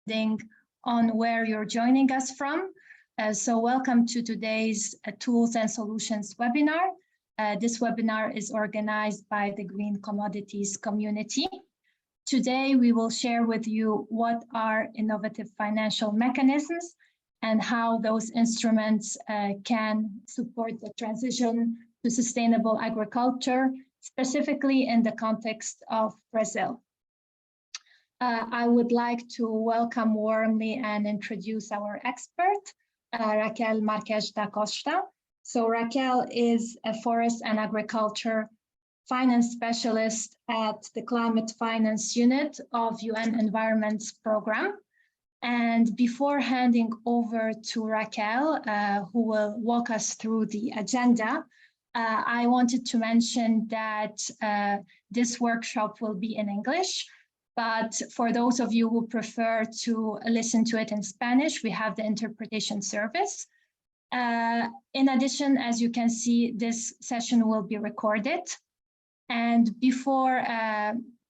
depending on where you're joining us from. So welcome to today's Tools and Solutions webinar. This webinar is organized by the Green Commodities community. Today, we will share with you what are innovative financial mechanisms and how those instruments can support the transition to sustainable agriculture, specifically in the context of Brazil. I would like to welcome warmly and introduce our expert, Raquel Marques da Costa. So Raquel is a forest and agriculture finance specialist at the Climate Finance Unit of UN Environment's program. And before handing over to Raquel, who will walk us through the agenda, I wanted to mention that this workshop will be in English, but for those of you who prefer to listen to it in Spanish, we have the interpretation service. In addition, as you can see, this session will be recorded. And before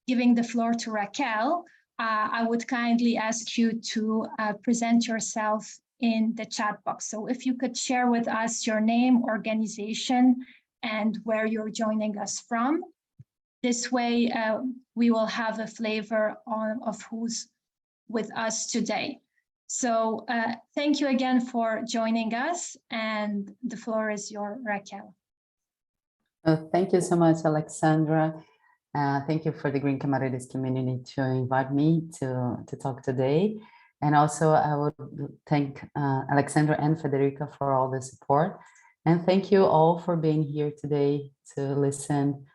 giving the floor to Raquel, I would kindly ask you to present yourself in the chat box. So if you could share with us your name, organization, and where you're joining us from. This way, we will have a flavor of who's with us today. So thank you again for joining us, and the floor is yours, Raquel. Thank you so much, Alexandra. Thank you for the Green Commodities community to invite me to talk today. And also I would thank Alexandra and Federica for all the support. And thank you all for being here today to listen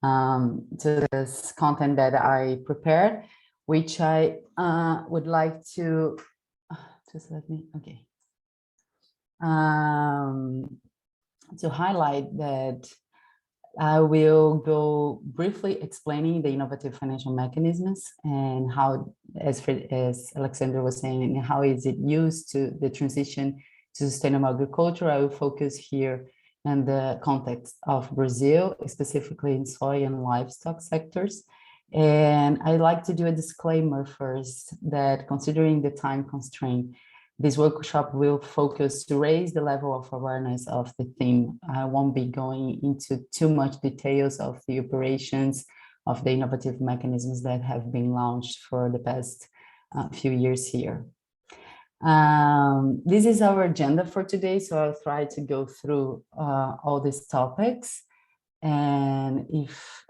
to this content that I prepared, which I would like to, just let me, okay. To highlight that I will go briefly explaining the innovative financial mechanisms and how, as Alexandra was saying, how is it used to the transition to sustainable agriculture. I will focus here in the context of Brazil, specifically in soy and livestock sectors. And I'd like to do a disclaimer first that considering the time constraint, this workshop will focus to raise the level of awareness of the theme. I won't be going into too much details of the operations of the innovative mechanisms that have been launched for the past few years here. This is our agenda for today, so I'll try to go through all these topics. And if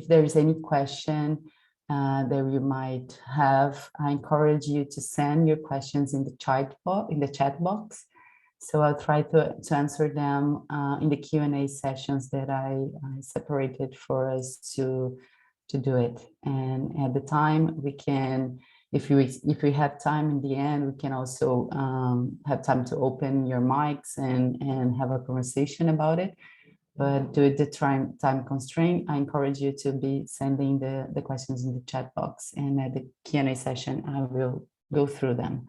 there is any question that you might have, I encourage you to send your questions in the chat box. So I'll try to answer them in the Q&A sessions that I separated for us to do it. And at the time, we can, if we have time in the end, we can also have time to open your mics and have a conversation about it. But due to the time constraint, I encourage you to be sending the questions in the chat box, and at the Q&A session, I will go through them.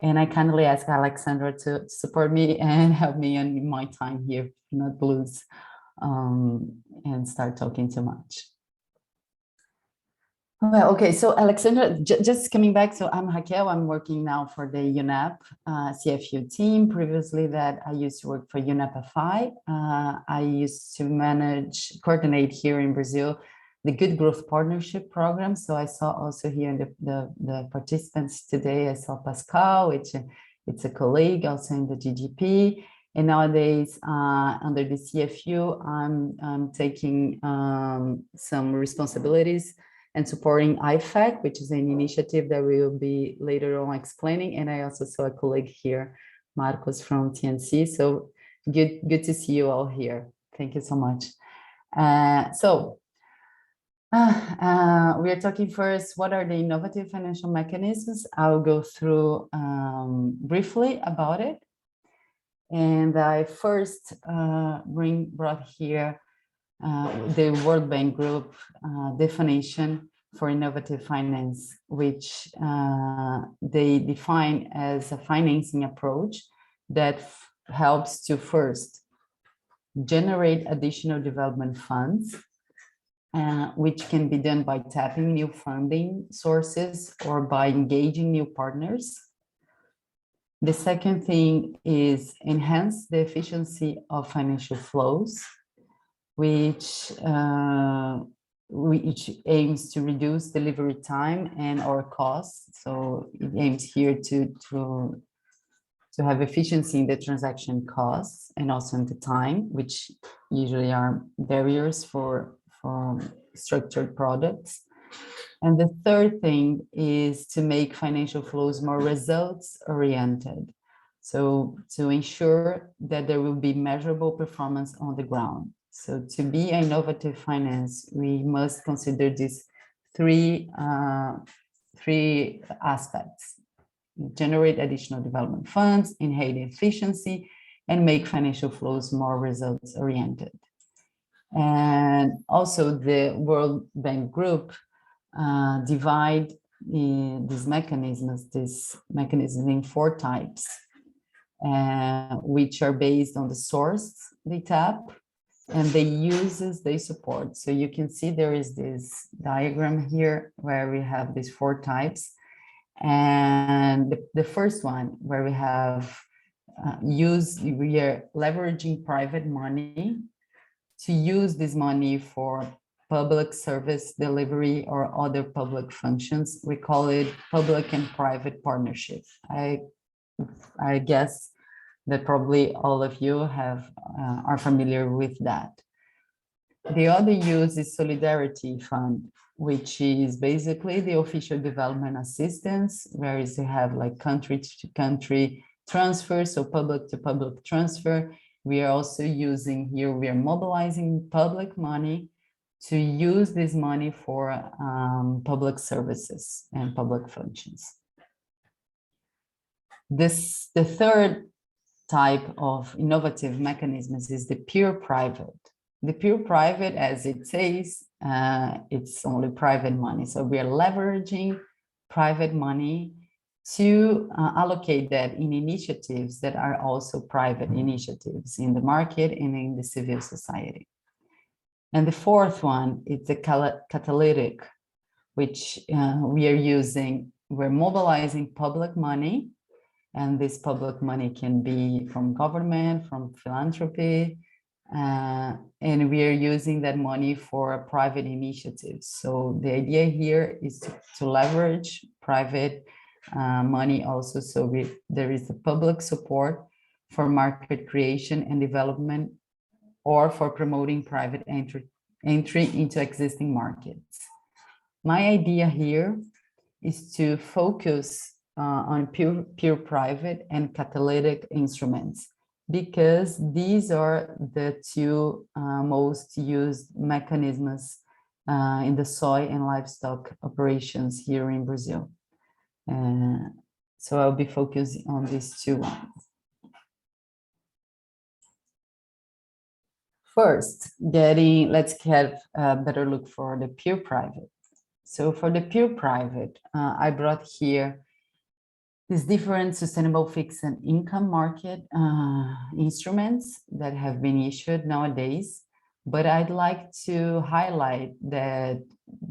And I kindly ask Alexandra to support me and help me in my time here, not lose and start talking too much. Well, okay, so Alexandra, just coming back, so I'm Raquel, I'm working now for the UNEP CFU team. Previously that I used to work for UNEP FI. I used to coordinate here in Brazil, the Good Growth Partnership Program. So I saw also here in the participants today, I saw Pascal, which it's a colleague also in the GGP. And nowadays under the CFU, I'm taking some responsibilities and supporting IFAC, which is an initiative that we will be later on explaining. And I also saw a colleague here, Marcos from TNC. So good to see you all here. Thank you so much. We are talking first, what are the innovative financial mechanisms? I'll go through briefly about it. And I first brought here the World Bank Group definition for innovative finance, which they define as a financing approach that helps to first generate additional development funds which can be done by tapping new funding sources or by engaging new partners. The second thing is enhance the efficiency of financial flows, which aims to reduce delivery time and or costs. So it aims here to have efficiency in the transaction costs and also in the time, which usually are barriers for structured products. And the third thing is to make financial flows more results oriented. So to ensure that there will be measurable performance on the ground. So to be innovative finance, we must consider these three aspects: generate additional development funds, enhance efficiency, and make financial flows more results oriented. And also the World Bank Group divide these mechanisms in 4 types, which are based on the source they tap and the uses they support. So you can see there is this diagram here where we have these 4 types. And the first one where we have we are leveraging private money to use this money for public service delivery or other public functions. We call it public and private partnership. I guess that probably all of you are familiar with that. The other use is Solidarity Fund, which is basically the official development assistance, whereas you have like country to country transfer, so public to public transfer. We are also using here, we are mobilizing public money to use this money for public services and public functions. The third type of innovative mechanisms is the pure private. The pure private, as it says, it's only private money. So we are leveraging private money to allocate that in initiatives that are also private initiatives in the market and in the civil society. And the fourth one is the catalytic, which we're mobilizing public money, and this public money can be from government, from philanthropy, and we are using that money for private initiatives. So the idea here is to leverage private money also. So there is a public support for market creation and development, or for promoting private entry into existing markets. My idea here is to focus on pure private and catalytic instruments, because these are the 2 most used mechanisms in the soy and livestock operations here in Brazil. So I'll be focusing on these 2 ones. First, let's have a better look for the pure private. So for the pure private, I brought here these different sustainable fixed income market instruments that have been issued nowadays. But I'd like to highlight that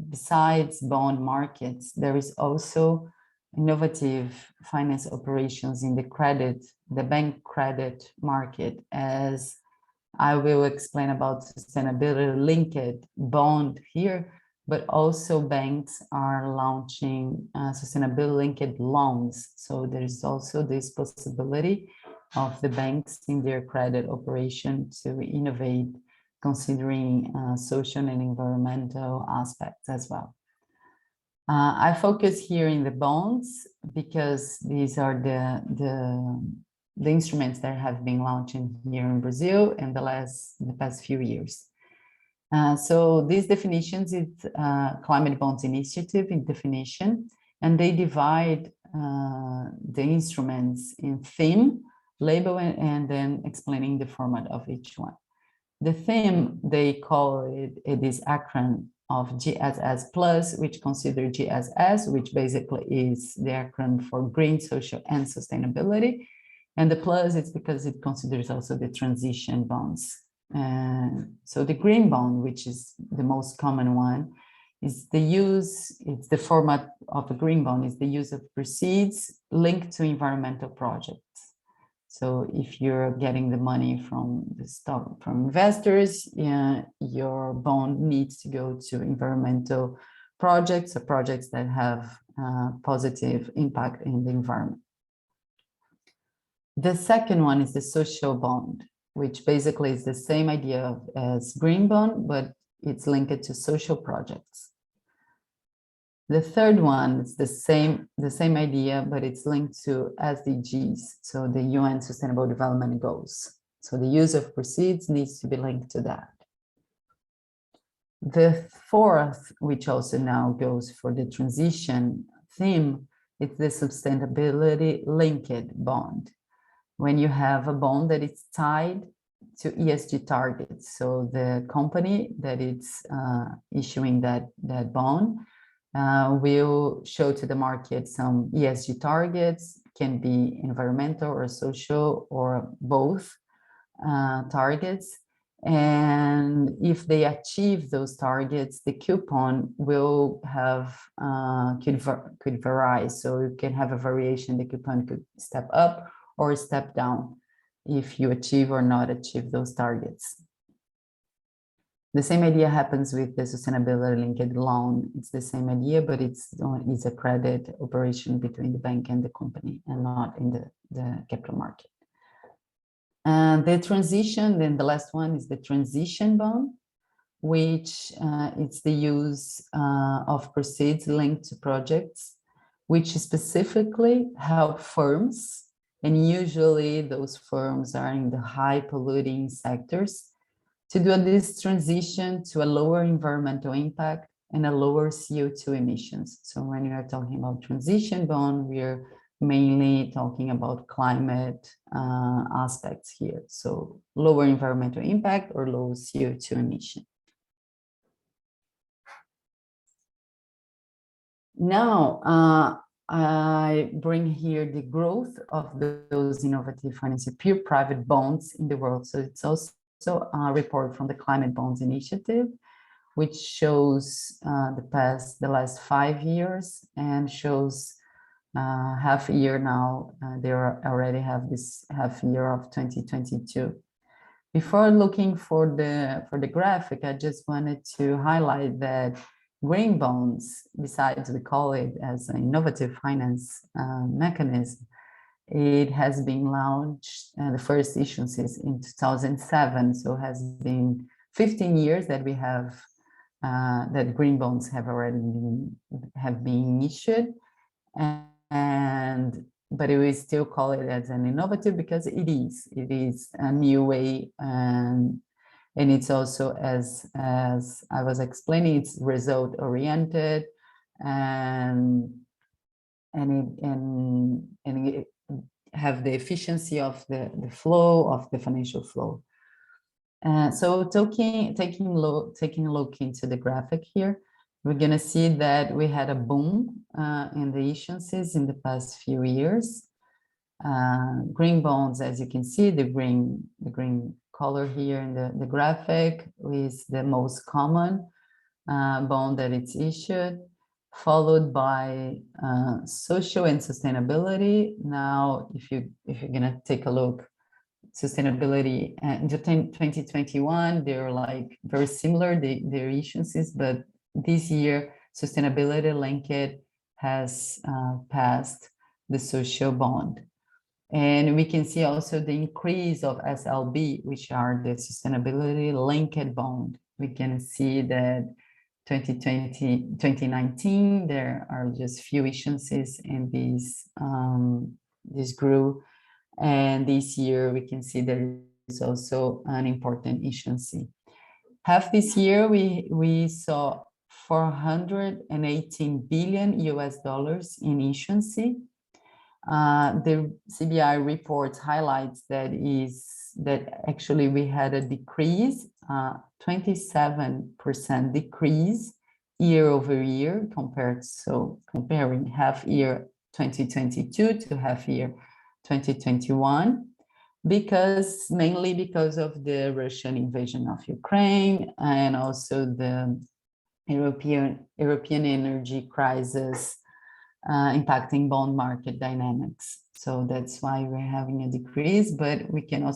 besides bond markets, there is also innovative finance operations in the bank credit market, as I will explain about sustainability linked bond here, but also banks are launching sustainability linked loans. So there is also this possibility of the banks in their credit operation to innovate, considering social and environmental aspects as well. I focus here in the bonds because these are the instruments that have been launching here in Brazil in the past few years. So these definitions is Climate Bonds Initiative in definition, and they divide the instruments in theme, label, and then explaining the format of each one. The theme, they call it this acronym of GSS+, which consider GSS, which basically is the acronym for Green, Social, and Sustainability. And the plus is because it considers also the transition bonds. So the green bond, which is the most common one, is it's the format of a green bond is the use of proceeds linked to environmental projects. So if you're getting the money from the stock from investors, your bond needs to go to environmental projects or projects that have positive impact in the environment. The second one is the social bond, which basically is the same idea as green bond, but it's linked to social projects. The third one is the same idea, but it's linked to SDGs, so the UN Sustainable Development Goals. So the use of proceeds needs to be linked to that. The fourth, which also now goes for the transition theme, is the sustainability linked bond. When you have a bond that is tied to ESG targets, so the company that it's issuing that bond will show to the market some ESG targets, can be environmental or social or both targets. And if they achieve those targets, the coupon will have could vary. So you can have a variation. The coupon could step up or step down if you achieve or not achieve those targets. The same idea happens with the sustainability linked loan. It's the same idea, but it's a credit operation between the bank and the company and not in the capital market. And the transition, then the last one is the transition bond, which it's the use of proceeds linked to projects, which specifically help firms. And usually those firms are in the high polluting sectors to do this transition to a lower environmental impact and a lower CO2 emissions. So when we are talking about transition bond, we're mainly talking about climate aspects here. So lower environmental impact or low CO2 emission. Now, I bring here the growth of those innovative financing pure private bonds in the world. So it's also a report from the Climate Bonds Initiative, which shows the last 5 years and shows half a year now. They already have this half year of 2022. Before looking for the graphic, I just wanted to highlight that green bonds, besides we call it as an innovative finance mechanism, it has been launched, the first issuances in 2007. So it has been 15 years that we have, that green bonds have already been issued. But we still call it as an innovative because it is a new way. And it's also, as I was explaining, it's result oriented and it have the efficiency of the flow of the financial flow. So taking a look into the graphic here, we're going to see that we had a boom in the issuances in the past few years. Green bonds, as you can see, the green color here in the graphic is the most common bond that it's issued, followed by social and sustainability. Now, if you're gonna take a look, sustainability in 2021, they're like very similar, their issuances, but this year sustainability linked has passed the social bond. And we can see also the increase of SLB, which are the sustainability linked bond. We can see that 2019, there are just few issuances in this grew. And this year, we can see there is also an important issuance. Half this year, we saw $418 billion in issuance. The CBI report highlights that actually we had a decrease, 27% decrease year over year comparing half year 2022 to half year 2021. mainly because of the Russian invasion of Ukraine and also the European energy crisis impacting bond market dynamics. So that's why we're having a decrease, but we can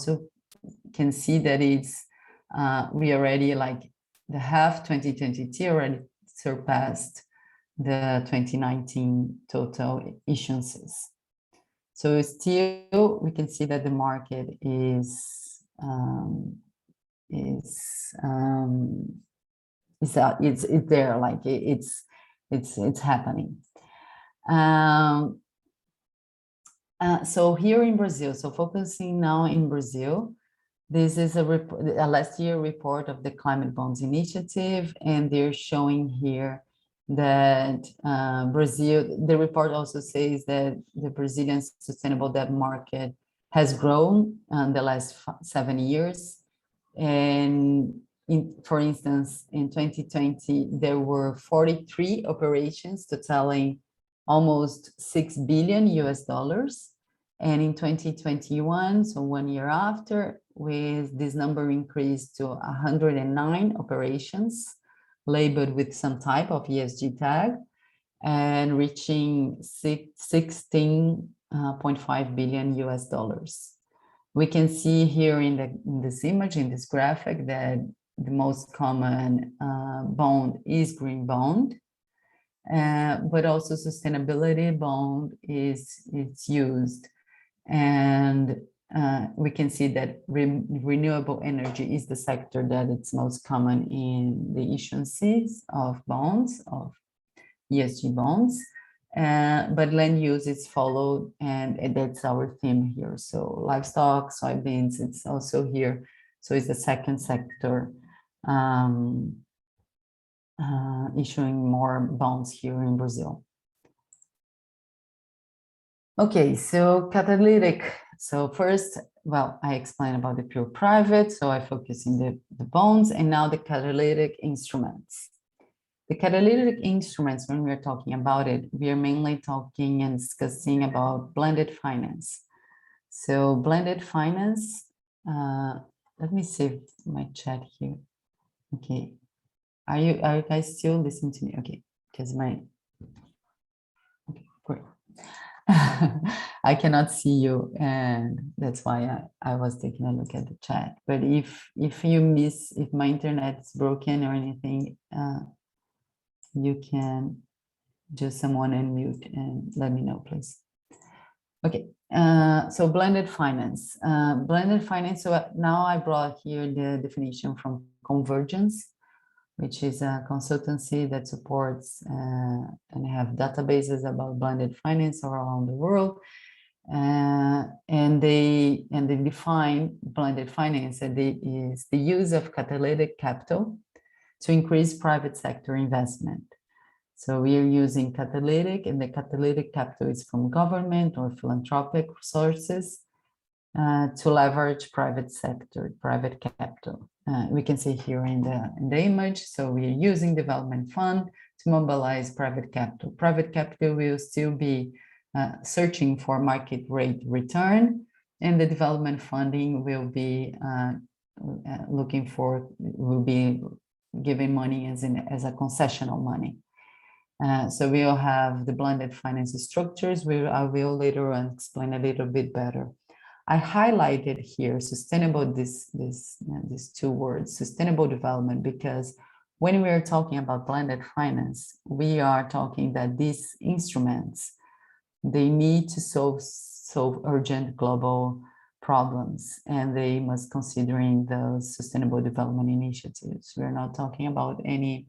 see that it's we already, like, the half 2022 already surpassed the 2019 total issuances. So still we can see that the market is there, like it's happening. So here in Brazil, so focusing now in Brazil, this is a last year report of the Climate Bonds Initiative, and they're showing here that Brazil, the report also says that the Brazilian sustainable debt market has grown in the last 7 years. And for instance, in 2020, there were 43 operations totaling almost $6 billion US. And in 2021, so 1 year after, with this number increased to 109 operations labeled with some type of ESG tag, and reaching $16.5 billion US. We can see here in this image, in this graphic, that the most common bond is green bond, but also sustainability bond is used. And we can see that renewable energy is the sector that it's most common in the issuances of bonds, of ESG bonds. But land use is followed, and that's our theme here. So livestock, soybeans, it's also here. So it's the second sector issuing more bonds here in Brazil. Okay, so catalytic. So first, well, I explained about the pure private, so I focus in the bonds, and now the catalytic instruments. The catalytic instruments, when we're talking about it, we are mainly talking and discussing about blended finance. So blended finance, let me save my chat here. Okay, are you guys still listening to me? Okay, because okay, great. I cannot see you, and that's why I was taking a look at the chat. But if you miss, if my internet is broken or anything, you can just someone unmute and let me know, please. Okay, so blended finance. So now I brought here the definition from Convergence, which is a consultancy that supports and have databases about blended finance around the world. And they define blended finance as is the use of catalytic capital to increase private sector investment. So we are using catalytic, and the catalytic capital is from government or philanthropic sources to leverage private sector, private capital. We can see here in the image. So we are using development fund to mobilize private capital. Private capital will still be searching for market rate return, and the development funding will be will be giving money as a concessional money. So we'll have the blended finance structures. I will later on explain a little bit better. I highlighted here sustainable, these two words, sustainable development, because when we are talking about blended finance, we are talking that these instruments, they need to solve urgent global problems, and they must considering the sustainable development initiatives. We're not talking about any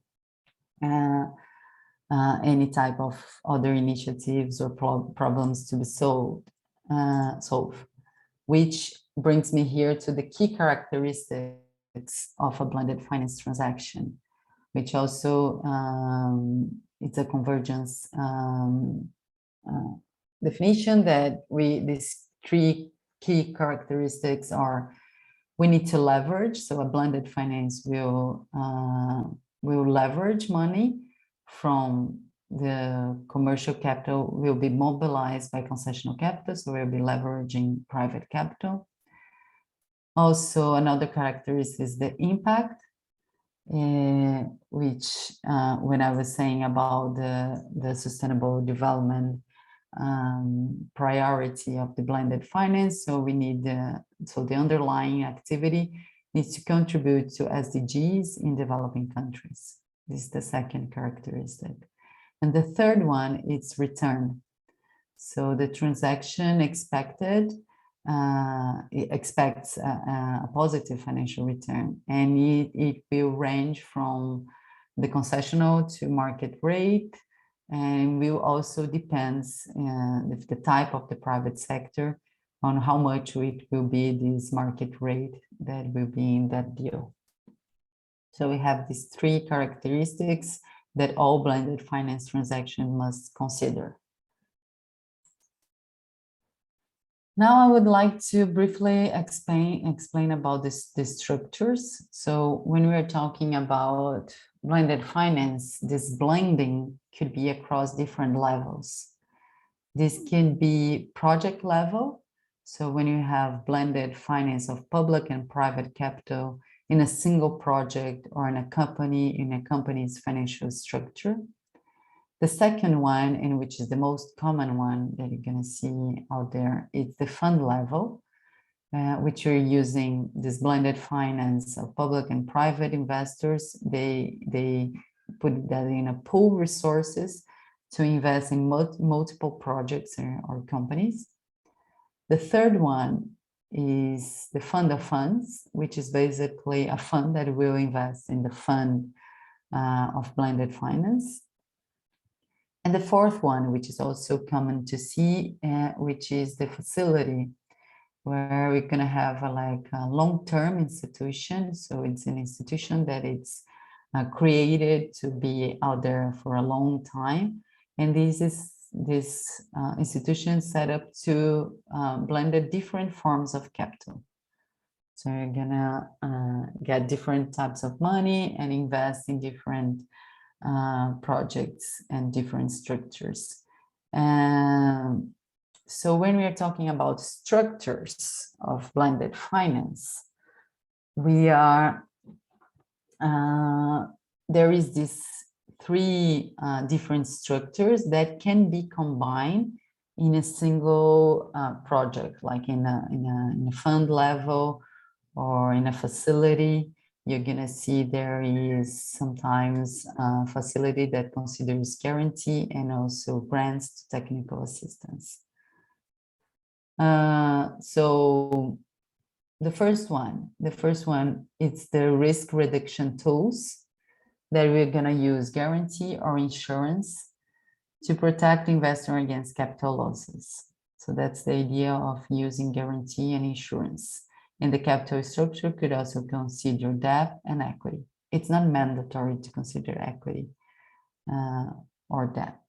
type of other initiatives or problems to be solved, which brings me here to the key characteristics of a blended finance transaction, which also it's a Convergence definition that these three key characteristics are: we need to leverage. So a blended finance will leverage money from the commercial capital, will be mobilized by concessional capital, so we'll be leveraging private capital. Also, another characteristic is the impact, which when I was saying about the sustainable development priority of the blended finance, so we need so the underlying activity needs to contribute to SDGs in developing countries. This is the second characteristic. And the third one is return. So the transaction expected it expects a positive financial return, and it will range from the concessional to market rate, and will also depends if the type of the private sector on how much it will be this market rate that will be in that deal. So we have these three characteristics that all blended finance transactions must consider. Now I would like to briefly explain about the structures. So when we're talking about blended finance, this blending could be across different levels. This can be project level. So when you have blended finance of public and private capital in a single project or in a company's financial structure. The second one, and which is the most common one that you're going to see out there, is the fund level, which you're using this blended finance of public and private investors. They put that in a pool resources to invest in multiple projects or companies. The third one is the fund of funds, which is basically a fund that will invest in the fund of blended finance. And the fourth one, which is also common to see, which is the facility, where we're going to have a long-term institution. So it's an institution that it's created to be out there for a long time. And this institution set up to blend different forms of capital. So you're going to get different types of money and invest in different projects and different structures. So when we are talking about structures of blended finance, we are there is these three different structures that can be combined in a single project, like in a fund level or in a facility. You're going to see there is sometimes a facility that considers guarantee and also grants to technical assistance. So the first one, it's the risk reduction tools that we're going to use guarantee or insurance to protect investor against capital losses. So that's the idea of using guarantee and insurance. And the capital structure could also consider debt and equity. It's not mandatory to consider equity or debt,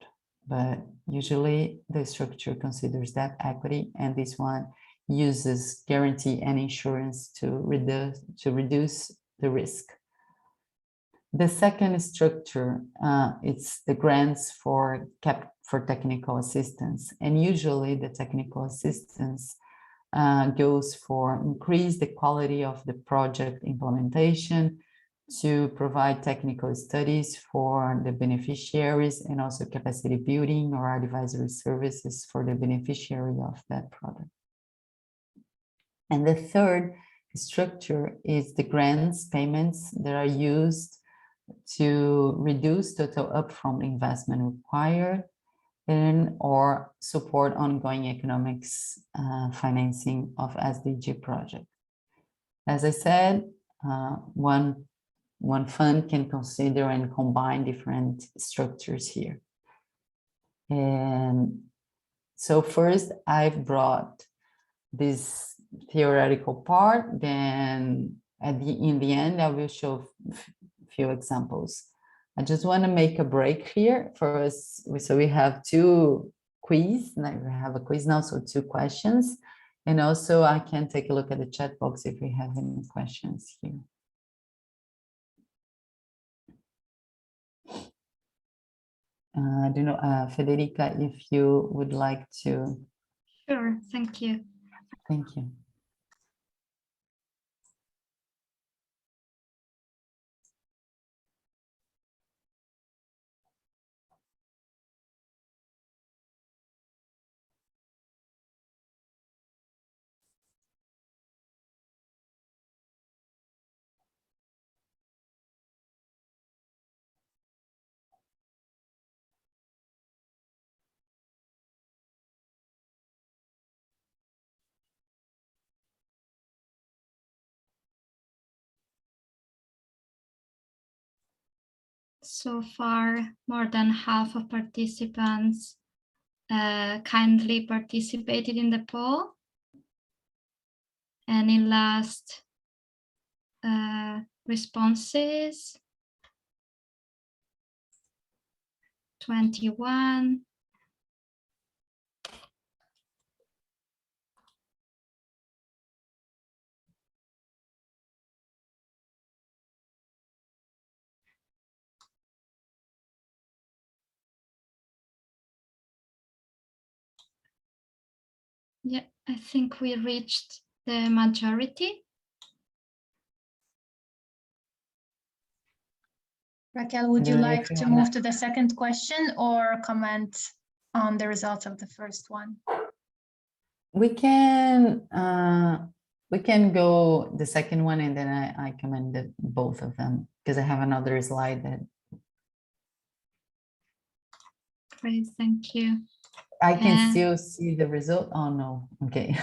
but usually the structure considers debt, equity, and this one uses guarantee and insurance to reduce the risk. The second structure, it's the grants for technical assistance, and usually the technical assistance goes for increase the quality of the project implementation, to provide technical studies for the beneficiaries, and also capacity building or advisory services for the beneficiary of that product. And the third structure is the grants payments that are used to reduce total upfront investment required and or support ongoing economics financing of SDG project. As I said, one fund can consider and combine different structures here. And so first I've brought this theoretical part, then in the end I will show a few examples. I just want to make a break here for us. So we have two quiz, we have a quiz now, so 2 questions. And also I can take a look at the chat box if we have any questions here. I don't know, Federica, if you would like to. Sure, thank you. Thank you. so far more than half of participants kindly participated in the poll. Any last responses? 21. Yeah, I think we reached the majority. Raquel, would you like If you to wanna- move to the second question or comment on the results of the first one? We can go the second one and then I commented both of them because I have another slide that Great, thank you. I can still see the result. Oh no, okay.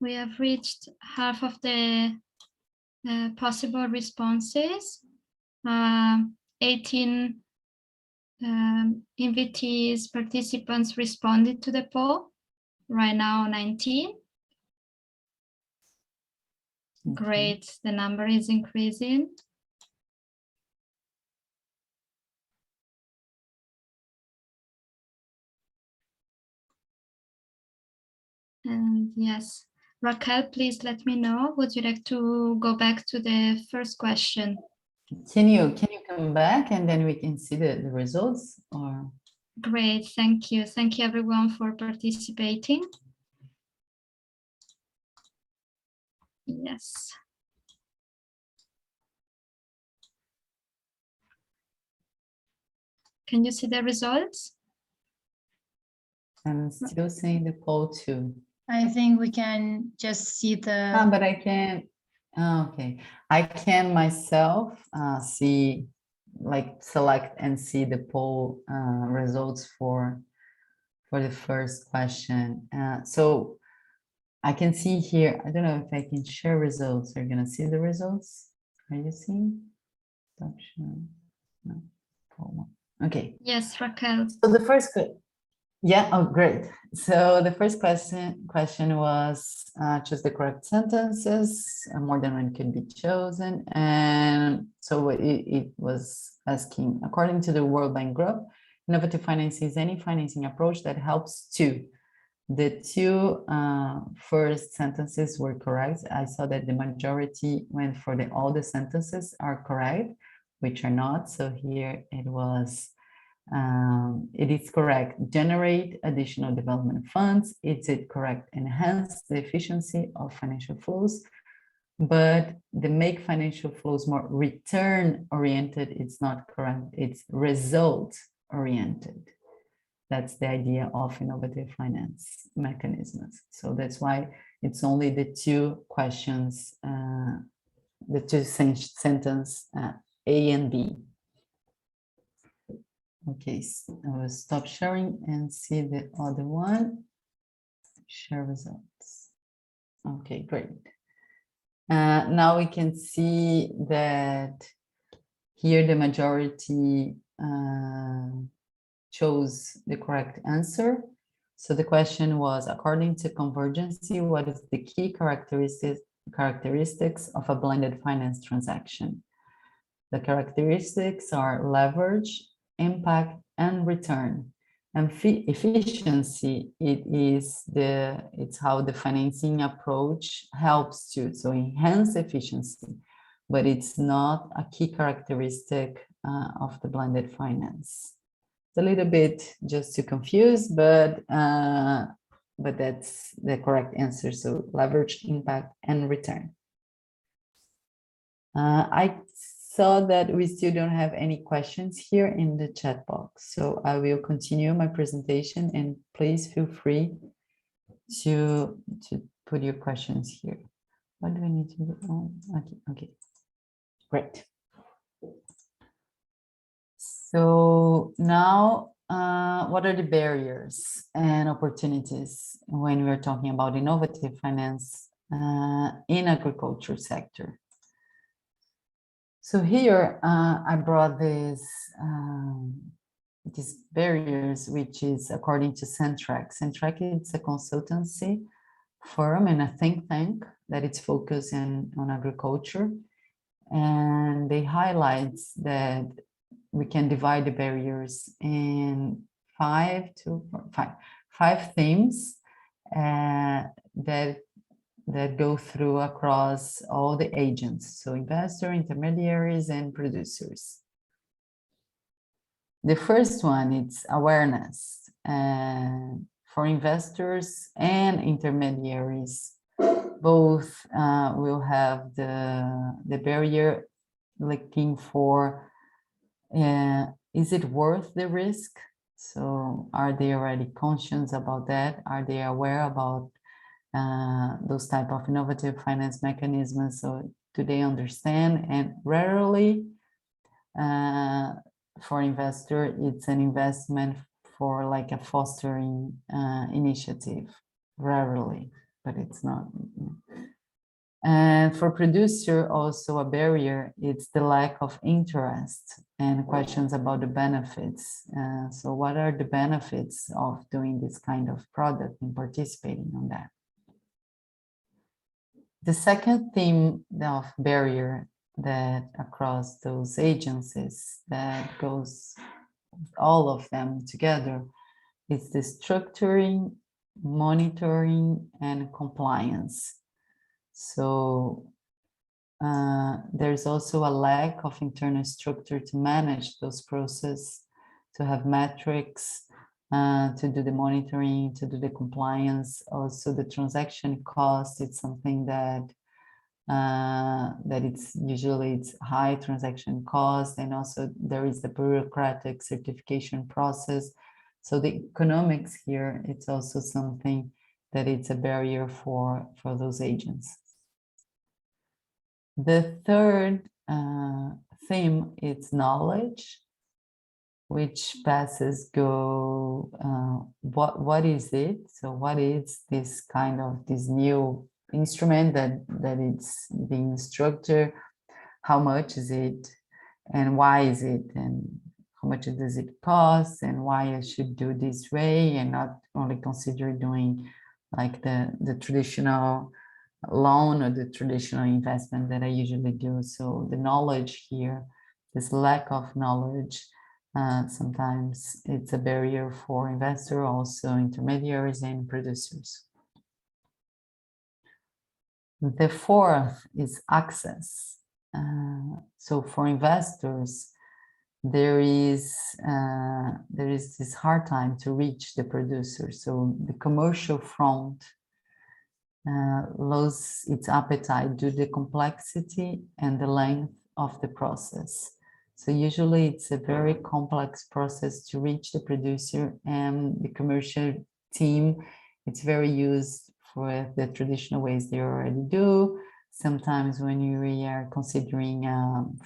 We have reached half of the possible responses. 18 invitees, participants responded to the poll. Right now, 19. Great, the number is increasing. And yes, Raquel, please let me know. Would you like to go back to the first question? Can you come back and then we can see the results or? Great, thank you. Thank you everyone for participating. Yes. Can you see the results? I'm still seeing the poll too. I think we can just see the... But I can't, okay. I can myself see, like select and see the poll results for the first question. So I can see here, I don't know if I can share results. Are you gonna see the results? Are you seeing? Stop sharing. No. Poll one. Okay. Yes, Raquel. So the first yeah, oh great. So the first question was choose the correct sentences, more than one could be chosen. And so it was asking, according to the World Bank Group, innovative finance is any financing approach that helps to. The two first sentences were correct. I saw that the majority went for all the sentences are correct, which are not. So here it was, it is correct, generate additional development funds. Is it correct, enhance the efficiency of financial flows? But the make financial flows more return oriented, it's not correct, it's result oriented. That's the idea of innovative finance mechanisms. So that's why it's only the two questions, the two sentence A and B. Okay, so I will stop sharing and see the other one. Share results. Okay, great. Now we can see that here the majority chose the correct answer. So the question was, according to Convergency, what is the key characteristics of a blended finance transaction? The characteristics are leverage, impact, and return. And efficiency, it's how the financing approach helps to, so enhance efficiency, but it's not a key characteristic of the blended finance. It's a little bit just to confuse, but that's the correct answer. So leverage, impact, and return. I saw that we still don't have any questions here in the chat box. So I will continue my presentation, and please feel free to put your questions here. What do we need to do? Oh, okay, great. So now, what are the barriers and opportunities when we're talking about innovative finance in agriculture sector? So here I brought these barriers, which is according to Centrac. Centrac is a consultancy firm and a think tank that it's focused on agriculture, and they highlight that we can divide the barriers in five themes that go through across all the agents, so investor, intermediaries, and producers. The first one is awareness for investors and intermediaries. Both will have the barrier looking for, is it worth the risk? So are they already conscious about that? Are they aware about those type of innovative finance mechanisms? So do they understand? And rarely for investor, it's an investment for like a fostering initiative, rarely, but it's not. And for producer, also a barrier, it's the lack of interest and questions about the benefits. So what are the benefits of doing this kind of product and participating on that? The second theme of barrier that across those agencies that goes all of them together is the structuring, monitoring, and compliance. So there's also a lack of internal structure to manage those processes, to have metrics, to do the monitoring, to do the compliance. Also the transaction cost, it's something that it's usually high transaction cost, and also there is the bureaucratic certification process. So the economics here, it's also something that it's a barrier for those agents. The third theme is knowledge, which passes what is it? So what is this kind of this new instrument that it's being structured? How much is it, and why is it, and how much does it cost, and why I should do this way and not only consider doing like the traditional loan or the traditional investment that I usually do. So the knowledge here, this lack of knowledge, sometimes it's a barrier for investors, also intermediaries and producers. The fourth is access. So for investors, there is this hard time to reach the producer. So the commercial front loses its appetite due to the complexity and the length of the process. So usually it's a very complex process to reach the producer, and the commercial team, it's very used for the traditional ways they already do. Sometimes when we are considering,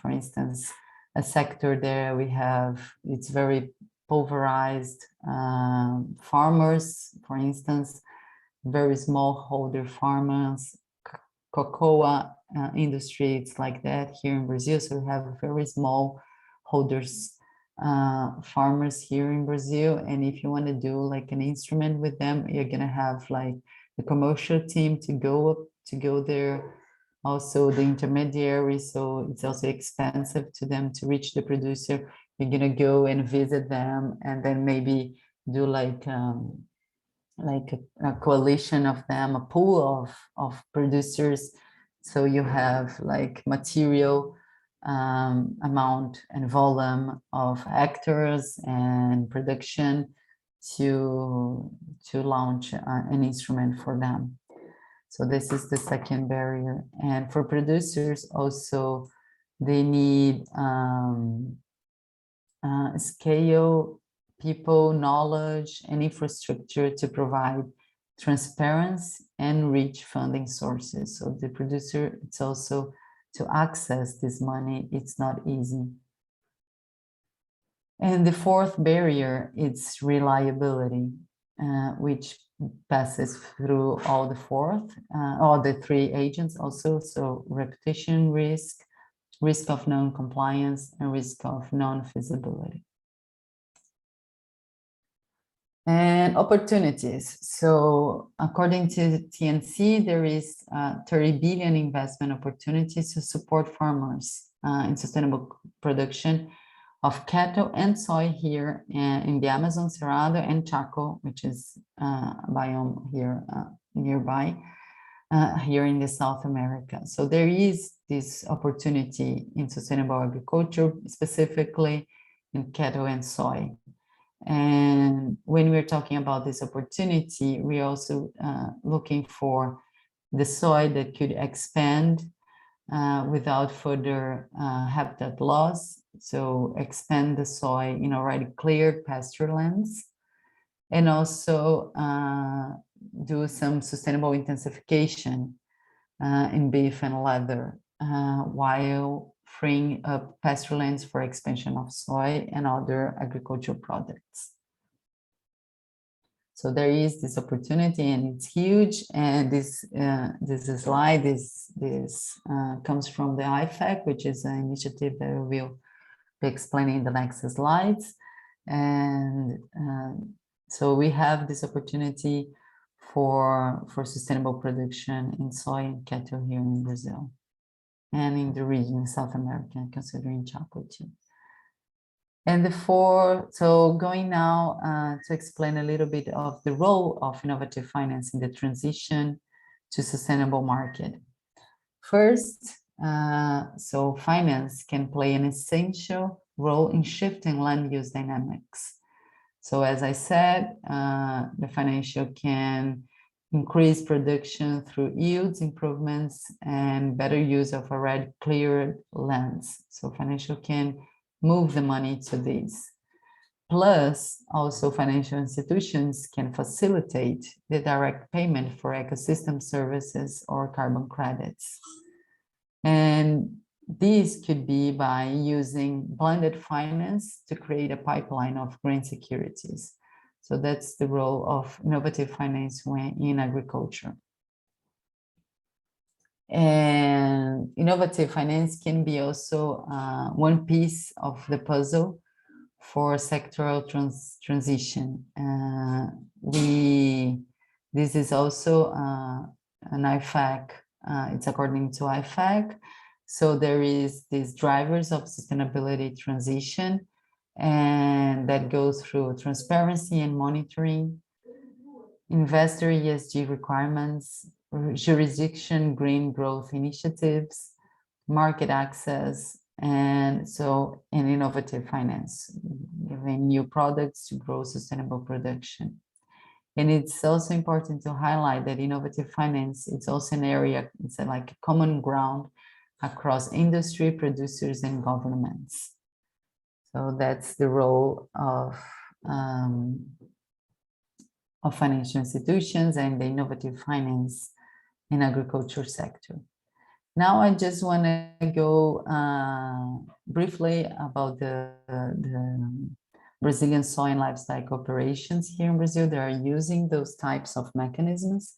for instance, a sector there we have, it's very pulverized. Farmers, for instance, very smallholder farmers, cocoa industry, it's like that here in Brazil. So we have very small holders, farmers here in Brazil. And if you want to do like an instrument with them, you're gonna have like the commercial team to go there, also the intermediary. So it's also expensive to them to reach the producer. You're gonna go and visit them, and then maybe do like a coalition of them, a pool of producers. So you have like material amount and volume of hectares and production to launch an instrument for them. So this is the second barrier. And for producers also, They need scale, people, knowledge, and infrastructure to provide transparency and reach funding sources. So the producer, it's also to access this money, it's not easy. And the fourth barrier is reliability, which passes through all the three agents also. So repetition risk, risk of non-compliance, and risk of non-feasibility. And opportunities. So according to TNC, there is 30 billion investment opportunities to support farmers in sustainable production of cattle and soy here in the Amazon, Cerrado, and Chaco, which is a biome here nearby, here in the South America. So there is this opportunity in sustainable agriculture, specifically in cattle and soy. And when we're talking about this opportunity, we're also looking for the soy that could expand without further habitat loss. So expand the soy in already cleared pasture lands, and also do some sustainable intensification in beef and leather, while freeing up pasture lands for expansion of soy and other agricultural products. So there is this opportunity, and it's huge. And this slide comes from the IFAC, which is an initiative that we will be explaining in the next slides. And so we have this opportunity for sustainable production in soy and cattle here in Brazil, and in the region, South America, considering Chaco too. And so going now to explain a little bit of the role of innovative finance in the transition to sustainable market. First, so finance can play an essential role in shifting land use dynamics. So as I said, the financial can increase production through yields improvements and better use of already cleared lands. So financial can move the money to these. Plus, also financial institutions can facilitate the direct payment for ecosystem services or carbon credits. And this could be by using blended finance to create a pipeline of green securities. So that's the role of innovative finance in agriculture. And innovative finance can be also one piece of the puzzle for sectoral transition. This is also an IFAC, it's according to IFAC. So there is these drivers of sustainability transition, and that goes through transparency and monitoring, investor ESG requirements, jurisdiction green growth initiatives, market access, and innovative finance, giving new products to grow sustainable production. And it's also important to highlight that innovative finance, it's also an area, it's like a common ground across industry, producers, and governments. So that's the role of financial institutions and the innovative finance in agriculture sector. Now I just want to go briefly about the Brazilian soy and livestock operations here in Brazil. They are using those types of mechanisms.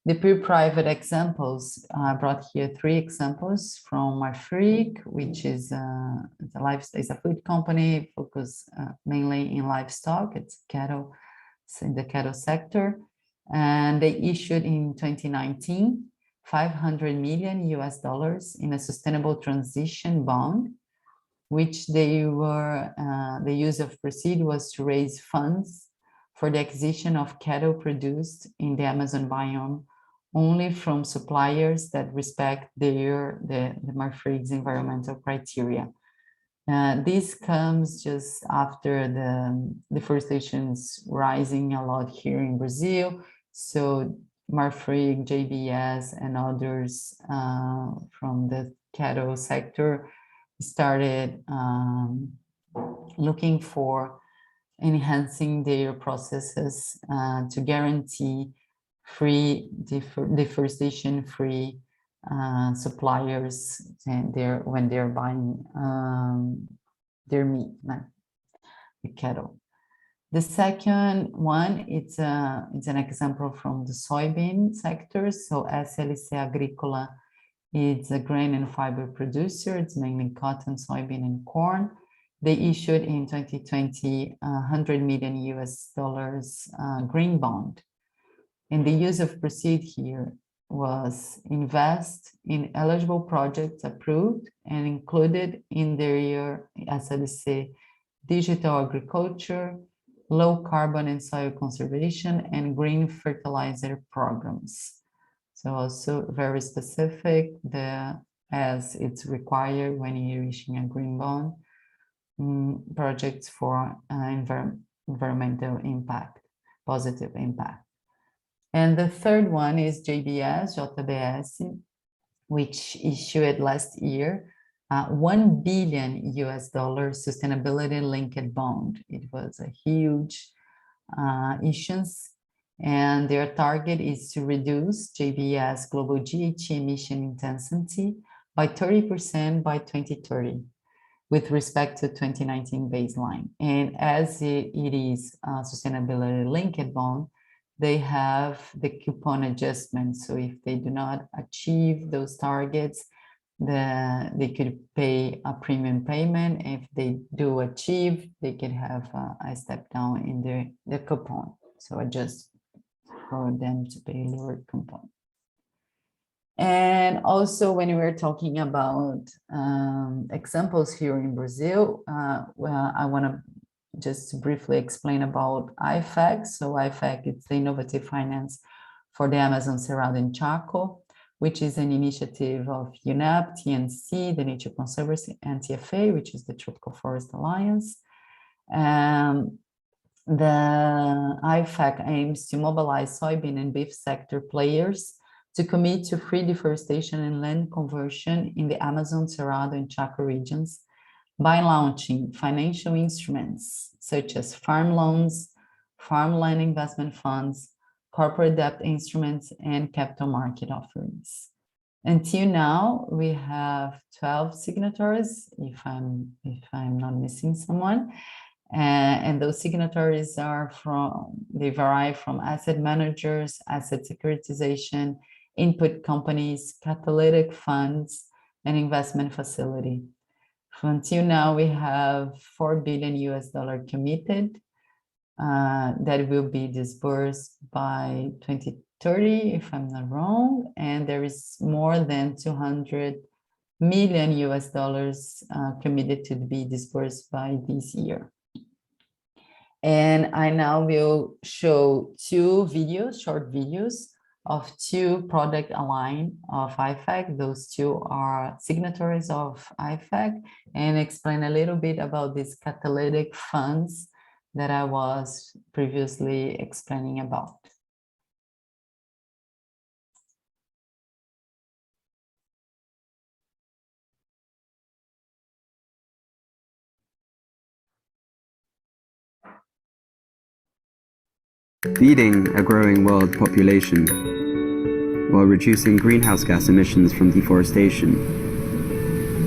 The pure private examples, I brought here 3 examples from Marfrig, which is a food company focused mainly in livestock. It's cattle, it's in the cattle sector. And they issued in 2019, $500 million in a sustainable transition bond, which the use of proceeds was to raise funds for the acquisition of cattle produced in the Amazon biome only from suppliers that respect the Marfrig's environmental criteria. This comes just after the deforestation's rising a lot here in Brazil. So Marfrig, JBS, and others from the cattle sector started looking for enhancing their processes to guarantee free deforestation-free suppliers and when they're buying their meat, the cattle. The second one, it's an example from the soybean sector. So SLC Agrícola is a grain and fiber producer. It's mainly cotton, soybean, and corn. They issued in 2020 $100 million green bond. And the use of proceed here was invest in eligible projects approved and included in their SLC digital agriculture, low carbon and soil conservation, and green fertilizer programs. So also very specific, as it's required when you're issuing a green bond, projects for environmental impact, positive impact. And the third one is JBS, which issued last year $1 billion sustainability linked bond. It was a huge issuance, and their target is to reduce JBS global GHG emission intensity by 30% by 2030 with respect to 2019 baseline. And as it is a sustainability linked bond, they have the coupon adjustment. So if they do not achieve those targets, they could pay a premium payment. If they do achieve, they could have a step down in the coupon. So adjust for them to pay a lower coupon. And also when we're talking about examples here in Brazil, well, I want to just briefly explain about IFAC. So IFAC, it's the Innovative Finance for the Amazon, Cerrado, and Chaco, which is an initiative of UNEP, TNC, the Nature Conservancy, and TFA, which is the Tropical Forest Alliance. The IFAC aims to mobilize soybean and beef sector players to commit to free deforestation and land conversion in the Amazon, Cerrado, and Chaco regions by launching financial instruments such as farm loans, farmland investment funds, corporate debt instruments, and capital market offerings. Until now, we have 12 signatories, if I'm not missing someone. And those signatories they vary from asset managers, asset securitization, input companies, catalytic funds, and investment facility. Until now, we have $4 billion committed that will be disbursed by 2030, if I'm not wrong. And there is more than $200 million committed to be disbursed by this year. And I now will show two videos, short videos, of two product line of IFAC. Those two are signatories of IFAC, and explain a little bit about these catalytic funds that I was previously explaining about. Feeding a growing world population while reducing greenhouse gas emissions from deforestation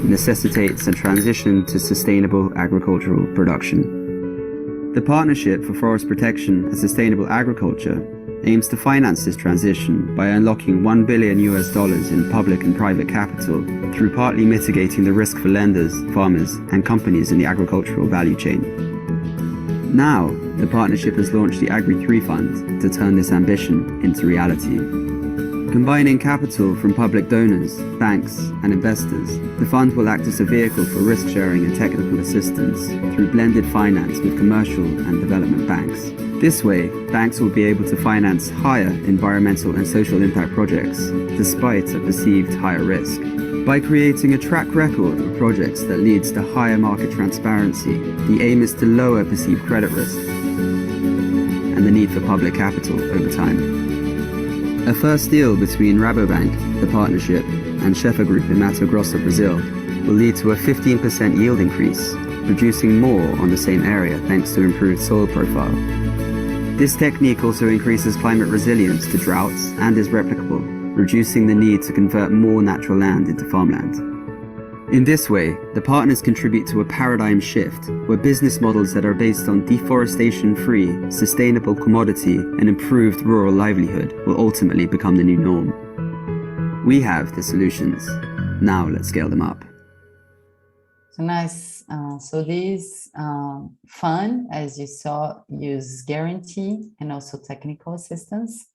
necessitates a transition to sustainable agricultural production. The Partnership for Forest Protection and Sustainable Agriculture aims to finance this transition by unlocking $1 billion in public and private capital through partly mitigating the risk for lenders, farmers, and companies in the agricultural value chain. Now, the partnership has launched the Agri3 Fund to turn this ambition into reality. Combining capital from public donors, banks, and investors, the fund will act as a vehicle for risk sharing and technical assistance through blended finance with commercial and development banks. This way, banks will be able to finance higher environmental and social impact projects despite a perceived higher risk. By creating a track record of projects that leads to higher market transparency, the aim is to lower perceived credit risk and the need for public capital over time. A first deal between Rabobank, the partnership, and Shefa Group in Mato Grosso, Brazil, will lead to a 15% yield increase, producing more on the same area thanks to improved soil profile. This technique also increases climate resilience to droughts and is replicable, reducing the need to convert more natural land into farmland. In this way, the partners contribute to a paradigm shift where business models that are based on deforestation-free, sustainable commodity and improved rural livelihood will ultimately become the new norm. We have the solutions. Now let's scale them up. So nice. So these fund, as you saw, use guarantee and also technical assistance.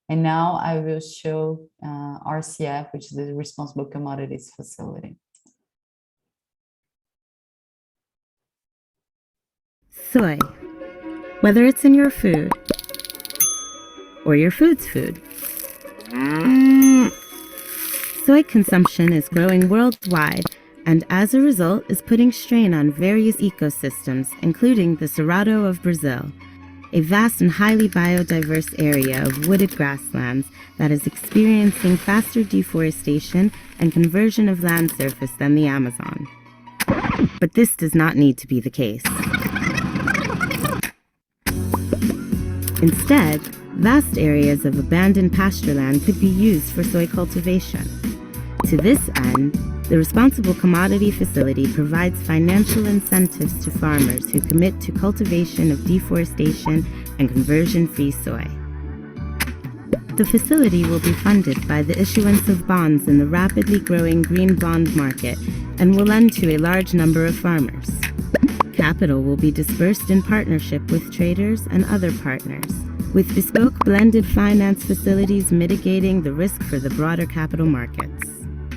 And now I will show RCF, which is the Responsible Commodities Facility. Soy, whether it's in your food or your food's food. Soy consumption is growing worldwide and as a result is putting strain on various ecosystems, including the Cerrado of Brazil, a vast and highly biodiverse area of wooded grasslands that is experiencing faster deforestation and conversion of land surface than the Amazon. But this does not need to be the case. Instead, vast areas of abandoned pasture land could be used for soy cultivation. To this end, the Responsible Commodity Facility provides financial incentives to farmers who commit to cultivation of deforestation and conversion-free soy. The facility will be funded by the issuance of bonds in the rapidly growing green bond market and will lend to a large number of farmers. Capital will be dispersed in partnership with traders and other partners, with bespoke blended finance facilities mitigating the risk for the broader capital markets.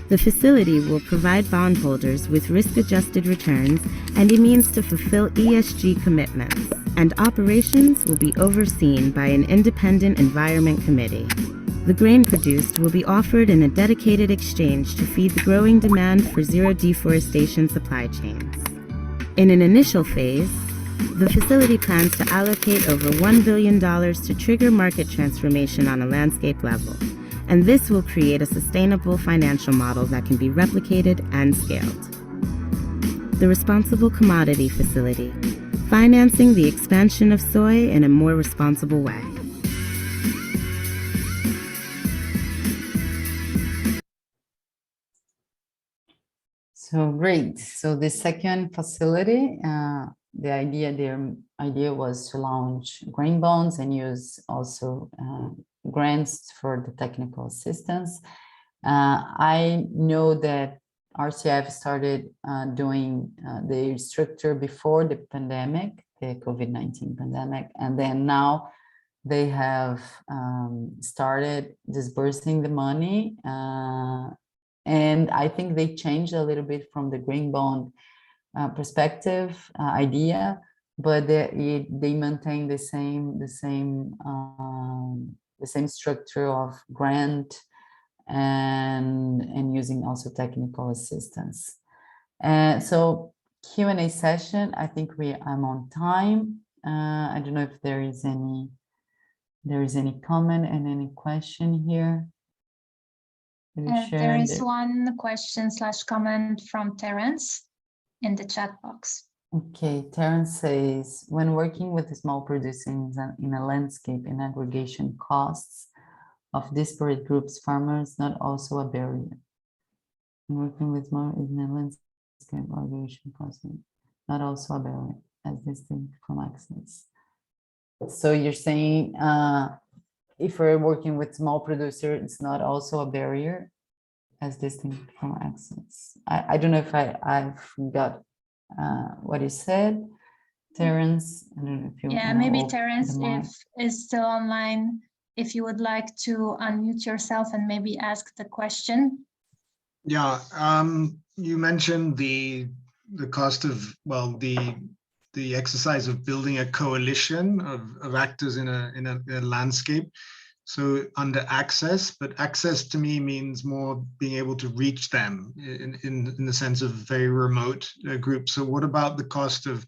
The facility will provide bondholders with risk-adjusted returns and a means to fulfill ESG commitments, and operations will be overseen by an independent environment committee. The grain produced will be offered in a dedicated exchange to feed the growing demand for zero deforestation supply chains. In an initial phase, the facility plans to allocate over $1 billion to trigger market transformation on a landscape level, and this will create a sustainable financial model that can be replicated and scaled. The Responsible Commodity Facility, financing the expansion of soy in a more responsible way. So great. So the second facility, the idea was to launch grain bonds and use also grants for the technical assistance. I know that RCF started doing the structure before the pandemic, the COVID-19 pandemic, and then now they have started disbursing the money. And I think they changed a little bit from the green bond perspective idea, but they maintain the same structure of grant and using also technical assistance. So Q&A session, I think I'm on time. I don't know if there is any comment and any question here. There is one question/comment from Terence in the chat box. Okay, Terence says, when working with small producers in a landscape and aggregation costs of disparate groups, farmers not also a barrier. Working with more in a landscape aggregation costs not also a barrier as distinct from access. So you're saying if we're working with small producers, it's not also a barrier as distinct from access. I don't know if I've got what you said, Terence. I don't know if you maybe Terence, if is still online, if you would like to unmute yourself and maybe ask the question. Yeah, you mentioned the cost of, well, the exercise of building a coalition of actors in a landscape. So under access, but access to me means more being able to reach them in the sense of very remote groups. So what about the cost of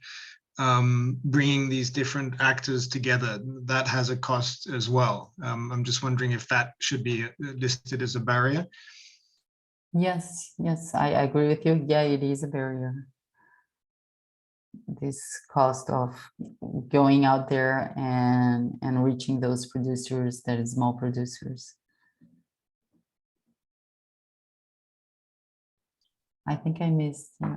bringing these different actors together? That has a cost as well. I'm just wondering if that should be listed as a barrier. Yes, yes, I agree with you. Yeah, it is a barrier. This cost of going out there and reaching those producers, that is small producers. I think I missed. Yeah.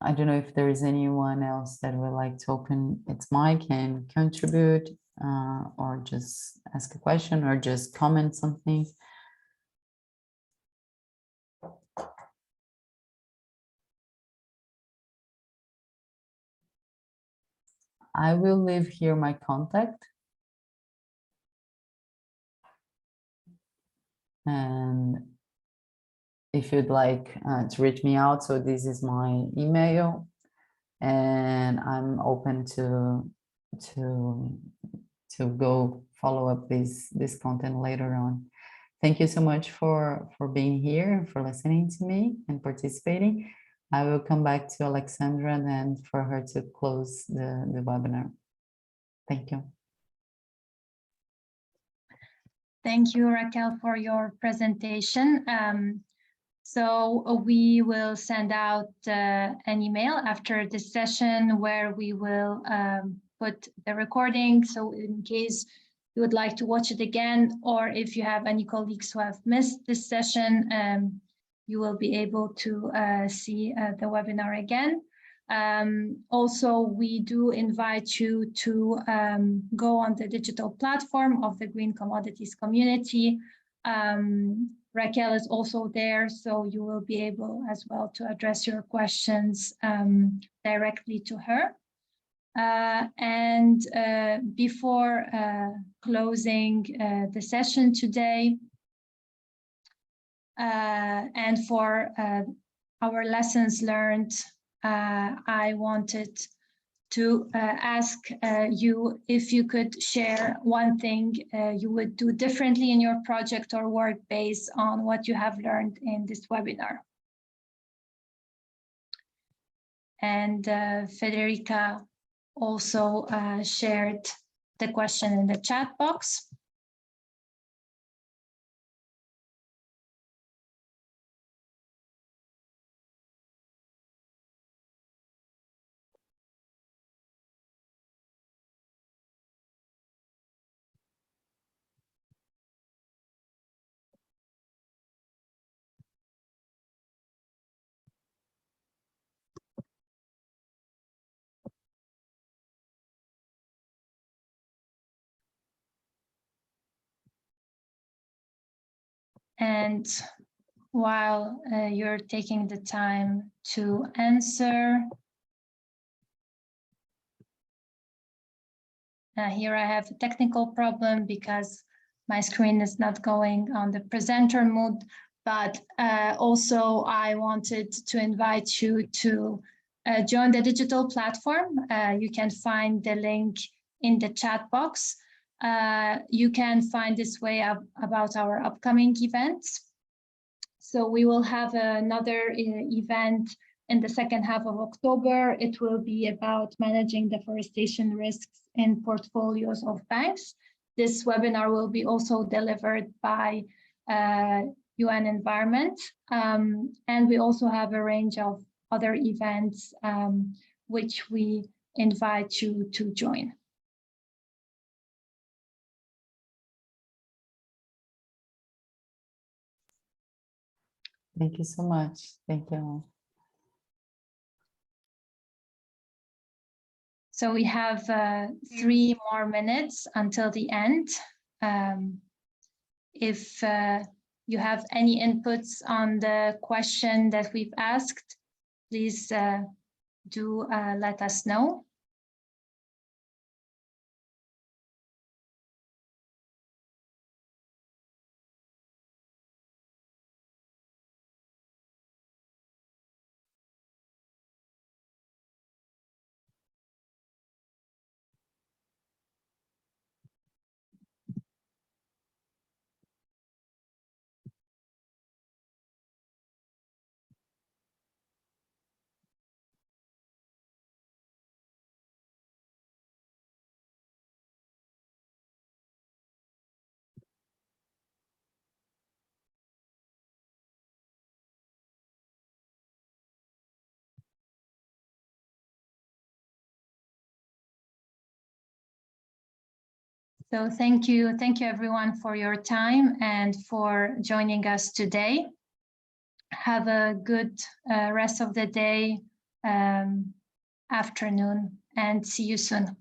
I don't know if there is anyone else that would like to open its mic and contribute, or just ask a question or just comment something. I will leave here my contact. And if you'd like to reach me out, so this is my email, and I'm open to go follow up this content later on. Thank you so much for being here and for listening to me and participating. I will come back to Alexandra then for her to close the webinar. Thank you. Thank you, Raquel, for your presentation. So we will send out an email after this session where we will put the recording. So in case you would like to watch it again, or if you have any colleagues who have missed this session, you will be able to see the webinar again. Also, we do invite you to go on the digital platform of the Green Commodities community. Raquel is also there, so you will be able as well to address your questions directly to her. Before closing the session today, and for our lessons learned, I wanted to ask you if you could share one thing you would do differently in your project or work based on what you have learned in this webinar. And Federica also shared the question in the chat box. And while you're taking the time to answer, here I have a technical problem because my screen is not going on the presenter mode, but also I wanted to invite you to join the digital platform. You can find the link in the chat box. You can find this way about our upcoming events. So we will have another event in the second half of October. It will be about managing deforestation risks in portfolios of banks. This webinar will be also delivered by UN Environment. And we also have a range of other events which we invite you to join. Thank you so much. Thank you. So we have 3 more minutes until the end. If you have any inputs on the question that we've asked, please do let us know. So thank you everyone for your time and for joining us today. Have a good rest of the day, afternoon, and see you soon.